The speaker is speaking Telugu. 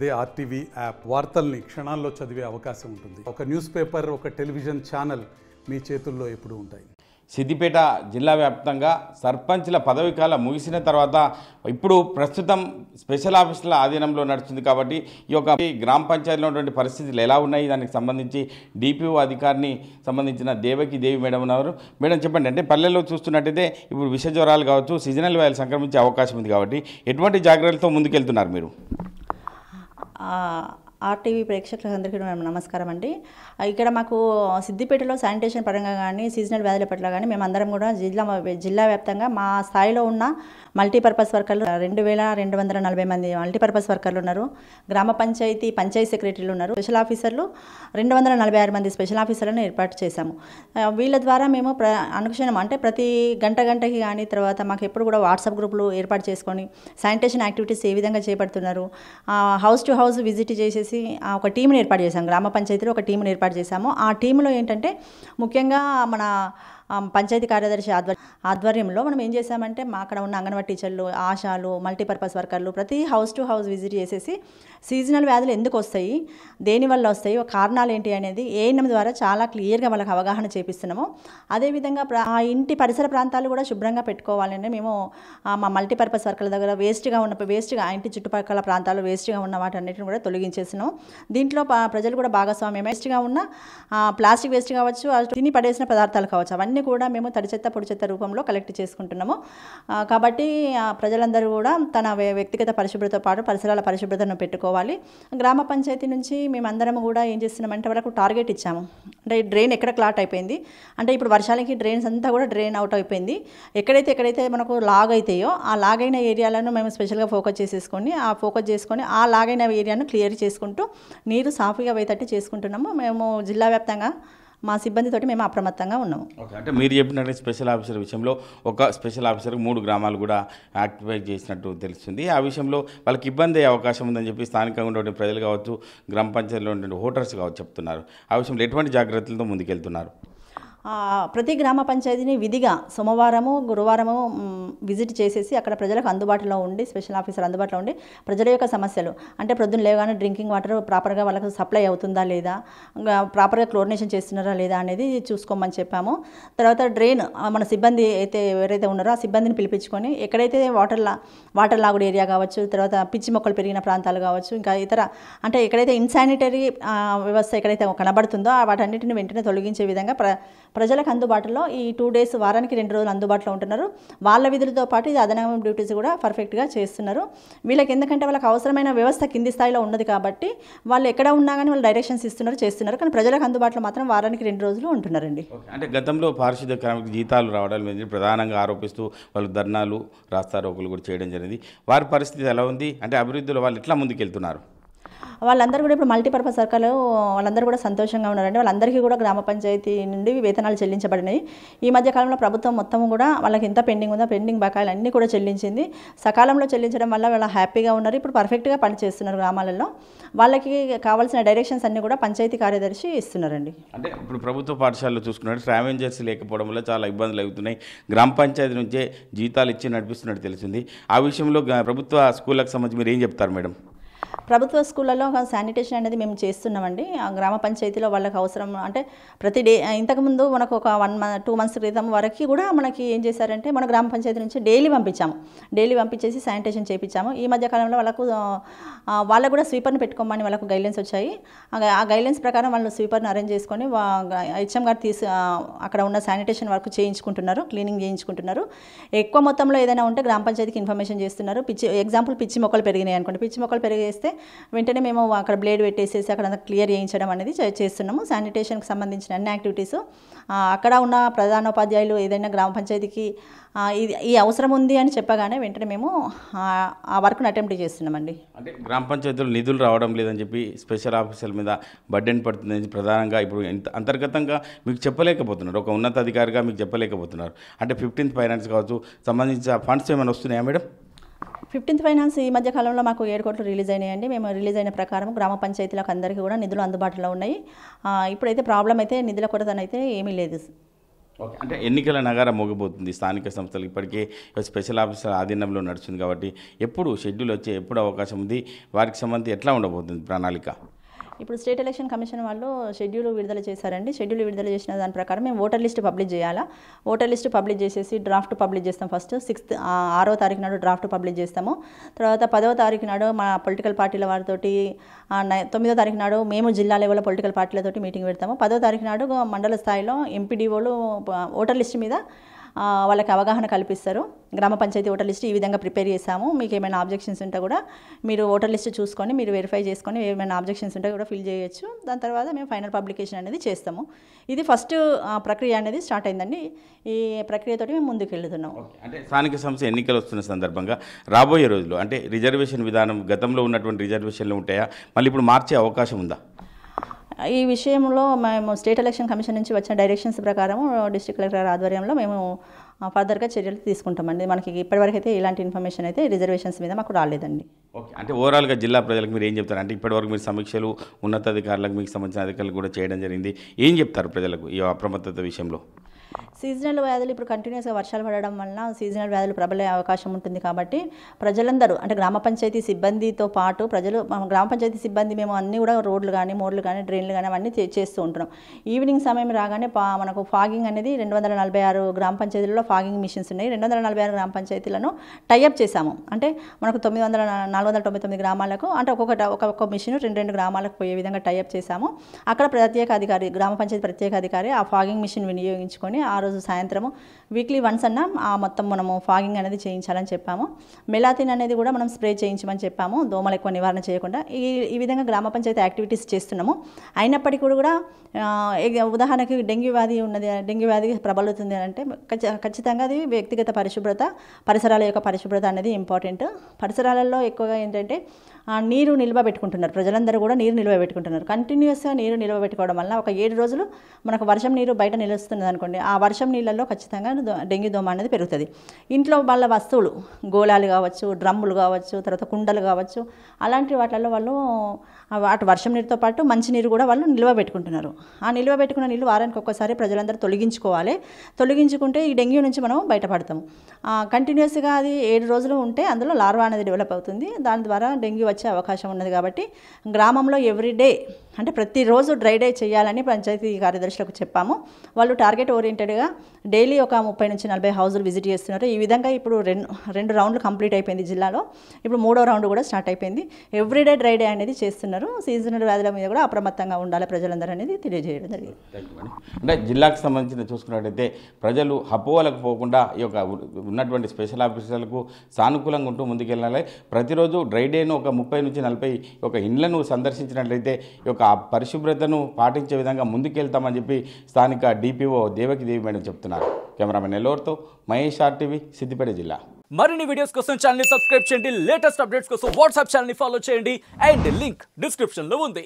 అదే ఆర్టీవీ యాప్ వార్తల్ని క్షణాల్లో చదివే అవకాశం ఉంటుంది. ఒక న్యూస్ పేపర్, ఒక టెలివిజన్ ఛానల్ మీ చేతుల్లో ఎప్పుడూ ఉంటాయి. సిద్దిపేట జిల్లా వ్యాప్తంగా సర్పంచ్ల పదవీకాలం ముగిసిన తర్వాత ఇప్పుడు ప్రస్తుతం స్పెషల్ ఆఫీసుల ఆధీనంలో నడుస్తుంది కాబట్టి ఈ యొక్క గ్రామ పంచాయతీలో ఉన్నటువంటి పరిస్థితులు ఎలా ఉన్నాయి దానికి సంబంధించి డిపిఓ అధికారిని సంబంధించిన దేవకి దేవి మేడం ఉన్నారు. మేడం చెప్పండి, అంటే పల్లెల్లో చూస్తున్నట్టయితే ఇప్పుడు విష జ్వరాలు కావచ్చు, సీజనల్ వ్యాధులు సంక్రమించే అవకాశం ఉంది కాబట్టి ఎటువంటి జాగ్రత్తలతో ముందుకెళ్తున్నారు మీరు? ఆర్టీవీ ప్రేక్షకులందరికీ నమస్కారం అండి. ఇక్కడ మాకు సిద్దిపేటలో శానిటేషన్ పరంగా కానీ సీజనల్ వ్యాధుల పట్ల కానీ మేమందరం కూడా జిల్లా వ్యాప్తంగా మా స్థాయిలో ఉన్న మల్టీపర్పస్ వర్కర్లు 2240 మంది మల్టీపర్పస్ వర్కర్లు ఉన్నారు. గ్రామ పంచాయతీ సెక్రటరీలు ఉన్నారు. స్పెషల్ ఆఫీసర్లు 246 మంది స్పెషల్ ఆఫీసర్లను ఏర్పాటు చేశాము. వీళ్ళ ద్వారా మేము అనుక్షణం అంటే ప్రతి గంటకి కానీ తర్వాత మాకు ఎప్పుడు కూడా వాట్సాప్ గ్రూపులు ఏర్పాటు చేసుకొని శానిటేషన్ యాక్టివిటీస్ ఏ విధంగా చేపడుతున్నారు, హౌస్ టు హౌస్ విజిట్ చేసేసి ఒక టీంని ఏర్పాటు చేశాం. గ్రామ పంచాయతీలో ఒక టీంని ఏర్పాటు చేశాము. ఆ టీంలో ఏంటంటే ముఖ్యంగా మన పంచాయతీ కార్యదర్శి ఆధ్వర్యంలో మనం ఏం చేసామంటే అక్కడ ఉన్న అంగన్వాడీ టీచర్లు, ఆశాలు, మల్టీపర్పస్ వర్కర్లు ప్రతి హౌస్ టు హౌస్ విజిట్ చేసేసి సీజనల్ వ్యాధులు ఎందుకు వస్తాయి, దేనివల్ల వస్తాయి, కారణాలు ఏంటి అనేది ఏఎన్ఎం ద్వారా చాలా క్లియర్గా వాళ్ళకి అవగాహన చేపిస్తున్నాము. అదేవిధంగా ఆ ఇంటి పరిసర ప్రాంతాలు కూడా శుభ్రంగా పెట్టుకోవాలని మేము మా మల్టీపర్పస్ వర్కర్ల దగ్గర వేస్ట్గా ఇంటి చుట్టుపక్కల ప్రాంతాలు వేస్ట్గా ఉన్న వాటన్నిటిని కూడా తొలగించేస్తున్నాం. దీంట్లో ప్రజలు కూడా భాగస్వామ్యం. వేస్ట్గా ఉన్న ప్లాస్టిక్ వేస్ట్ కావచ్చు, తిని పడేసిన పదార్థాలు కావచ్చు, అవన్నీ కూడా మేము తడి చెత్త పొడి చెత్త రూపంలో కలెక్ట్ చేసుకుంటున్నాము. కాబట్టి ప్రజలందరూ కూడా తన వ్యక్తిగత పరిశుభ్రతతో పాటు పరిసరాల పరిశుభ్రతను పెట్టుకోవాలి. గ్రామ పంచాయతీ నుంచి మేమందరం కూడా ఏం చేస్తున్నామంటే వాళ్ళకు టార్గెట్ ఇచ్చాము. అంటే డ్రైన్ ఎక్కడ క్లాట్ అయిపోయింది అంటే ఇప్పుడు వర్షాలకి డ్రైన్స్ అంతా కూడా డ్రైన్ అవుట్ అయిపోయింది. ఎక్కడైతే మనకు లాగ్ అవుతాయో ఆ లాగ్ అయిన ఏరియాలను మేము స్పెషల్గా ఫోకస్ చేసుకొని ఆ లాగ్ అయిన ఏరియాను క్లియర్ చేసుకుంటూ నీరు సాఫీగా పోయేటట్టు చేసుకుంటున్నాము. మేము జిల్లా వ్యాప్తంగా మా సిబ్బందితోటి మేము అప్రమత్తంగా ఉన్నాము. అంటే మీరు చెప్పినట్టు స్పెషల్ ఆఫీసర్ విషయంలో ఒక స్పెషల్ ఆఫీసర్ 3 గ్రామాలు కూడా యాక్టివేట్ చేసినట్టు తెలుస్తుంది. ఆ విషయంలో వాళ్ళకి ఇబ్బంది అయ్యే అవకాశం ఉందని చెప్పి స్థానికంగా ఉన్నటువంటి ప్రజలు కావచ్చు, గ్రామ పంచాయతీలో ఉన్నటువంటి ఓటర్స్ కావచ్చు చెప్తున్నారు. ఆ విషయంలో ఎటువంటి జాగ్రత్తలతో ముందుకెళ్తున్నారు? ప్రతి గ్రామ పంచాయతీని విధిగా సోమవారము గురువారము విజిట్ చేసేసి అక్కడ ప్రజలకు అందుబాటులో ఉండి స్పెషల్ ఆఫీసర్ అందుబాటులో ఉండి ప్రజల యొక్క సమస్యలు అంటే ప్రొద్దున లేవగానే డ్రింకింగ్ వాటర్ ప్రాపర్గా వాళ్ళకు సప్లై అవుతుందా లేదా, ప్రాపర్గా క్లోరినేషన్ చేస్తున్నారా లేదా అనేది చూసుకోమని చెప్పాము. తర్వాత డ్రైన్ మన సిబ్బంది ఎవరైతే ఉన్నారో ఆ సిబ్బందిని పిలిపించుకొని ఎక్కడైతే వాటర్ లాగుడు ఏరియా కావచ్చు, తర్వాత పిచ్చి మొక్కలు పెరిగిన ప్రాంతాలు కావచ్చు, ఇంకా ఇతర అంటే ఎక్కడైతే ఇన్సానిటరీ వ్యవస్థ ఎక్కడైతే కనబడుతుందో వాటన్నిటిని వెంటనే తొలగించే విధంగా ప్రజలకు అందుబాటులో ఈ 2 డేస్ వారానికి 2 రోజులు అందుబాటులో ఉంటున్నారు. వాళ్ళ విధులతో పాటు ఇది అదనపు డ్యూటీస్ కూడా పర్ఫెక్ట్గా చేస్తున్నారు. వీళ్ళకి ఎందుకంటే వాళ్ళకి అవసరమైన వ్యవస్థ కింది స్థాయిలో ఉన్నది కాబట్టి వాళ్ళు ఎక్కడ ఉన్నా కానీ వాళ్ళు డైరెక్షన్స్ చేస్తున్నారు. కానీ ప్రజలకు అందుబాటులో మాత్రం వారానికి 2 రోజులు ఉంటున్నారండి. అంటే గతంలో పారిశుద్ధ్య కార్మికులకు జీతాలు రావడం అనేది ప్రధానంగా ఆరోపిస్తూ వాళ్ళు ధర్నాలు, రాస్తారోకులు కూడా చేయడం జరిగింది. వారి పరిస్థితి ఎలా ఉంది? అంటే అభివృద్ధిలో వాళ్ళు ఎట్లా ముందుకెళ్తున్నారు? వాళ్ళందరూ కూడా ఇప్పుడు మల్టీపర్పస్ వర్కర్లు వాళ్ళందరూ కూడా సంతోషంగా ఉన్నారండి. వాళ్ళందరికీ కూడా గ్రామ పంచాయతీ నుండి వేతనాలు చెల్లించబడినాయి. ఈ మధ్య కాలంలో ప్రభుత్వం మొత్తం కూడా వాళ్ళకి ఎంత పెండింగ్ ఉందో పెండింగ్ బకాయిలు అన్నీ కూడా చెల్లించింది. సకాలంలో చెల్లించడం వల్ల వాళ్ళు హ్యాపీగా ఉన్నారు. ఇప్పుడు పర్ఫెక్ట్గా పనిచేస్తున్నారు గ్రామాలలో. వాళ్ళకి కావాల్సిన డైరెక్షన్స్ అన్నీ కూడా పంచాయతీ కార్యదర్శి ఇస్తున్నారండి. అంటే ఇప్పుడు ప్రభుత్వ పాఠశాలలో చూసుకున్నట్టు ట్రావెంజర్స్ లేకపోవడం వల్ల చాలా ఇబ్బందులు అవుతున్నాయి. గ్రామ పంచాయతీ నుంచే జీతాలు ఇచ్చి నడిపిస్తున్నట్టు తెలిసింది. ఆ విషయంలో ప్రభుత్వ స్కూళ్ళకు సంబంధించి మీరు ఏం చెప్తారు మేడం? ప్రభుత్వ స్కూళ్ళలో శానిటేషన్ అనేది మేము చేస్తున్నామండి. ఆ గ్రామ పంచాయతీలో వాళ్ళకి అవసరం అంటే ప్రతి డే ఇంతకుముందు మనకు ఒక 2 మంత్స్ క్రితం వరకు కూడా మనకి ఏం చేశారంటే మన గ్రామ పంచాయతీ నుంచి డైలీ పంపించేసి శానిటేషన్ చేయించాము. ఈ మధ్య కాలంలో వాళ్ళకు కూడా స్వీపర్ని పెట్టుకోమని వాళ్ళకు గైడ్లైన్స్ వచ్చాయి. ఆ గైడ్లైన్స్ ప్రకారం వాళ్ళు స్వీపర్ని అరేంజ్ చేసుకొని హెచ్ఎం గారు అక్కడ ఉన్న శానిటేషన్ వర్క్ చేయించుకుంటున్నారు, క్లీనింగ్ చేయించుకుంటున్నారు. ఎక్కువ మొత్తంలో ఏదైనా ఉంటే గ్రామ పంచాయతీకి ఇన్ఫర్మేషన్ చేస్తున్నారు. పిచ్చి మొక్కలు పెరిగినాయి అనుకోండి, పిచ్చి మొక్కలు పెరిగేస్తే వెంటనే మేము అక్కడ బ్లేడ్ పెట్టేసేసి అక్కడ క్లియర్ చేయించడం అనేది చేస్తున్నాము. శానిటేషన్కి సంబంధించిన అన్ని యాక్టివిటీస్ అక్కడ ఉన్న ప్రధానోపాధ్యాయులు ఏదైనా గ్రామ పంచాయతీకి ఈ అవసరం ఉంది అని చెప్పగానే వెంటనే మేము ఆ వర్క్ను అటెంప్ట్ చేస్తున్నామండి. అంటే గ్రామ పంచాయతీలో నిధులు రావడం లేదని చెప్పి స్పెషల్ ఆఫీసర్ల మీద బర్డెన్ పడుతుందని ప్రధానంగా ఇప్పుడు అంతర్గతంగా మీకు చెప్పలేకపోతున్నారు, ఒక ఉన్నతాధికారిగా మీకు చెప్పలేకపోతున్నారు. అంటే 15th ఫైనాన్స్ కావచ్చు సంబంధించిన ఫండ్స్ ఏమైనా వస్తున్నాయా మేడం? 15th ఫైనాన్స్ ఈ మధ్య కాలంలో మాకు 7 కోట్లు రిలీజ్ అయినాయండి. మేము రిలీజ్ అయిన ప్రకారం గ్రామ పంచాయతీలకు అందరికీ కూడా నిధులు అందుబాటులో ఉన్నాయి. ఇప్పుడైతే ప్రాబ్లం అయితే నిధుల కొరతనైతే ఏమీ లేదు. ఓకే, అంటే ఎన్నికల నగారం మోగబోతుంది స్థానిక సంస్థలు. ఇప్పటికే స్పెషల్ ఆఫీసర్ ఆధీనంలో నడుస్తుంది కాబట్టి ఎప్పుడు షెడ్యూల్ వచ్చే ఎప్పుడు అవకాశం ఉంది, వారికి సంబంధించి ఎట్లా ఉండబోతుంది ప్రణాళిక? ఇప్పుడు స్టేట్ ఎలక్షన్ కమిషన్ వాళ్ళు షెడ్యూల్ విడుదల చేశారండి. షెడ్యూల్ విడుదల చేసిన దాని ప్రకారం మేము ఓటర్ లిస్ట్ పబ్లిష్ చేయాలా. ఓటర్ లిస్ట్ పబ్లిష్ చేసేసి డ్రాఫ్ట్ పబ్లిష్ చేస్తాం. ఫస్ట్ 6వ తారీఖు నాడు డ్రాఫ్ట్ పబ్లిష్ చేస్తాము. తర్వాత 10వ తారీఖు నాడు మా పొలిటికల్ పార్టీల వారితోటి 9వ తారీఖు నాడు మేము జిల్లా లెవెల్లో పొలిటికల్ పార్టీలతోటి మీటింగ్ పెడతాము. 10వ తారీఖు నాడు మండల స్థాయిలో ఎంపీడీఓలు ఓటర్ లిస్ట్ మీద వాళ్ళకి అవగాహన కల్పిస్తారు. గ్రామ పంచాయతీ ఓటర్ లిస్ట్ ఈ విధంగా ప్రిపేర్ చేసాము, మీకు ఏమైనా ఆబ్జెక్షన్స్ ఉంటే కూడా మీరు ఓటర్ లిస్ట్ చూసుకొని మీరు వెరిఫై చేసుకొని ఏమైనా ఆబ్జెక్షన్స్ ఉంటే కూడా ఫిల్ చేయొచ్చు. దాని తర్వాత మేము ఫైనల్ పబ్లికేషన్ అనేది చేస్తాము. ఇది ఫస్ట్ ప్రక్రియ అనేది స్టార్ట్ అయిందండి. ఈ ప్రక్రియతోటి మేము ముందుకు వెళ్తున్నాము. అంటే స్థానిక సంస్థ ఎన్నికలు వస్తున్న సందర్భంగా రాబోయే రోజుల్లో అంటే రిజర్వేషన్ విధానం గతంలో ఉన్నటువంటి రిజర్వేషన్లు ఉంటాయా, మళ్ళీ ఇప్పుడు మార్చే అవకాశం ఉందా? ఈ విషయంలో మేము స్టేట్ ఎలక్షన్ కమిషన్ నుంచి వచ్చిన డైరెక్షన్స్ ప్రకారం డిస్ట్రిక్ట్ కలెక్టర్ ఆధ్వర్యంలో మేము ఫర్దర్గా చర్యలు తీసుకుంటామండి. మనకి ఇప్పటివరకు అయితే ఇలాంటి ఇన్ఫర్మేషన్ అయితే రిజర్వేషన్స్ మీద మాకు రాలేదండి. ఓకే, అంటే ఓవరాల్గా జిల్లా ప్రజలకు మీరు ఏం చెప్తారు? అంటే ఇప్పటివరకు మీరు సమీక్షలు ఉన్నతాధికారులకు మీకు సంబంధించిన అధికారులు కూడా చేయడం జరిగింది. ఏం చెప్తారు ప్రజలకు ఈ అప్రమత్తత విషయంలో? సీజనల్ వ్యాధులు ఇప్పుడు కంటిన్యూస్గా వర్షాలు పడడం వలన సీజనల్ వ్యాధులు ప్రబలే అవకాశం ఉంటుంది కాబట్టి ప్రజలందరూ అంటే గ్రామ పంచాయతీ సిబ్బందితో పాటు ప్రజలు గ్రామ పంచాయతీ సిబ్బంది మేము అన్నీ కూడా రోడ్లు కానీ మోర్లు కానీ డ్రైన్లు కానీ అవన్నీ చేస్తూ ఉంటున్నాం. ఈవినింగ్ సమయం రాగానే మనకు ఫాగింగ్ అనేది 246 గ్రామ పంచాయతీలలో ఫాగింగ్ మిషన్స్ ఉన్నాయి. 246 గ్రామ పంచాయతీలను టైఅప్ చేశాము. అంటే మనకు 499 గ్రామాలకు అంటే ఒక్కొక్క మిషన్ 2 గ్రామాలకు పోయే విధంగా టైఅప్ చేశాము. అక్కడ ప్రత్యేక అధికారి గ్రామ పంచాయతీ ప్రత్యేక అధికారి ఆ ఫాగింగ్ మిషన్ వినియోగించుకొని ఆ రోజు సాయంత్రము వీక్లీ వన్స్ అన్న మొత్తం మనము ఫాగింగ్ అనేది చేయించాలని చెప్పాము. మెలాథిన్ అనేది కూడా మనం స్ప్రే చేయించమని చెప్పాము, దోమలు ఎక్కువ నివారణ చేయకుండా. ఈ విధంగా గ్రామ పంచాయతీ యాక్టివిటీస్ చేస్తున్నాము. అయినప్పటికీ కూడా ఉదాహరణకి డెంగ్యూ వ్యాధి ఉన్నది, డెంగ్యూ వ్యాధి ప్రబలుతుంది అంటే ఖచ్చితంగా అది వ్యక్తిగత పరిశుభ్రత, పరిసరాల యొక్క పరిశుభ్రత అనేది ఇంపార్టెంట్. పరిసరాలలో ఎక్కువగా ఏంటంటే నీరు నిల్వ పెట్టుకుంటున్నారు, ప్రజలందరూ కూడా నీరు నిల్వ పెట్టుకుంటున్నారు. కంటిన్యూస్గా నీరు నిల్వ పెట్టుకోవడం వల్ల ఒక 7 రోజులు మనకు వర్షం నీరు బయట నిలుస్తున్నది అనుకోండి, ఆ వర్షం నీళ్ళల్లో ఖచ్చితంగా డెంగ్యూ దోమ అనేది పెరుగుతుంది. ఇంట్లో వాళ్ళ వస్తువులు గోళాలు కావచ్చు, డ్రమ్ములు కావచ్చు, తర్వాత కుండలు కావచ్చు, అలాంటి వాటిల్లో వాళ్ళు అటు వర్షం నీరుతో పాటు మంచి నీరు కూడా వాళ్ళు నిల్వ పెట్టుకుంటున్నారు. ఆ నిల్వ పెట్టుకున్న నీళ్ళు వారానికి ఒక్కసారి ప్రజలందరూ తొలగించుకోవాలి. తొలగించుకుంటే ఈ డెంగ్యూ నుంచి మనం బయటపడతాము. కంటిన్యూస్గా అది 7 రోజులు ఉంటే అందులో లార్వా అనేది డెవలప్ అవుతుంది, దాని ద్వారా డెంగ్యూ వచ్చే అవకాశం ఉన్నది. కాబట్టి గ్రామంలో ఎవ్రీడే అంటే ప్రతిరోజు డ్రై డే చేయాలని పంచాయతీ కార్యదర్శులకు చెప్పాము. వాళ్ళు టార్గెట్ ఓరియంటెడ్గా డైలీ ఒక 30 నుంచి 40 హౌజులు విజిట్ చేస్తున్నారు. ఈ విధంగా ఇప్పుడు 2 రౌండ్లు కంప్లీట్ అయిపోయింది జిల్లాలో. ఇప్పుడు 3వ రౌండ్ కూడా స్టార్ట్ అయిపోయింది. ఎవ్రీడే డ్రై డే అనేది చేస్తున్నారు. సీజనల్ వ్యాధుల మీద కూడా అప్రమత్తంగా ఉండాలి ప్రజలందరూ అనేది తెలియజేయడం జరిగింది. అంటే జిల్లాకు సంబంధించిన చూసుకున్నట్టయితే ప్రజలు అపోహలకు పోకుండా ఈ యొక్క ఉన్నటువంటి స్పెషల్ ఆఫీసర్లకు సానుకూలంగా ఉంటూ ముందుకెళ్ళాలి. ప్రతిరోజు డ్రై డేను ఒక 30 నుంచి 40 ఒక ఇండ్లను సందర్శించినట్లయితే ఈ యొక్క పరిశుభ్రతను పాటించే విధంగా ముందుకెళ్తామని చెప్పి స్థానిక డిపిఓ దేవకిదేవి మేడం చెప్తున్నారు. కెమెరామెన్ నెల్లూరుతో మహేష్ RTV, సిద్దిపేట జిల్లా. మరిన్ని వీడియోస్ కోసం ఛానల్ ని సబ్స్క్రైబ్ చేయండి, లేటెస్ట్ అప్డేట్స్ కోసం వాట్సాప్ ఛానల్ ని ఫాలో చేయండి అండ్ లింక్ డిస్క్రిప్షన్ లో ఉంది.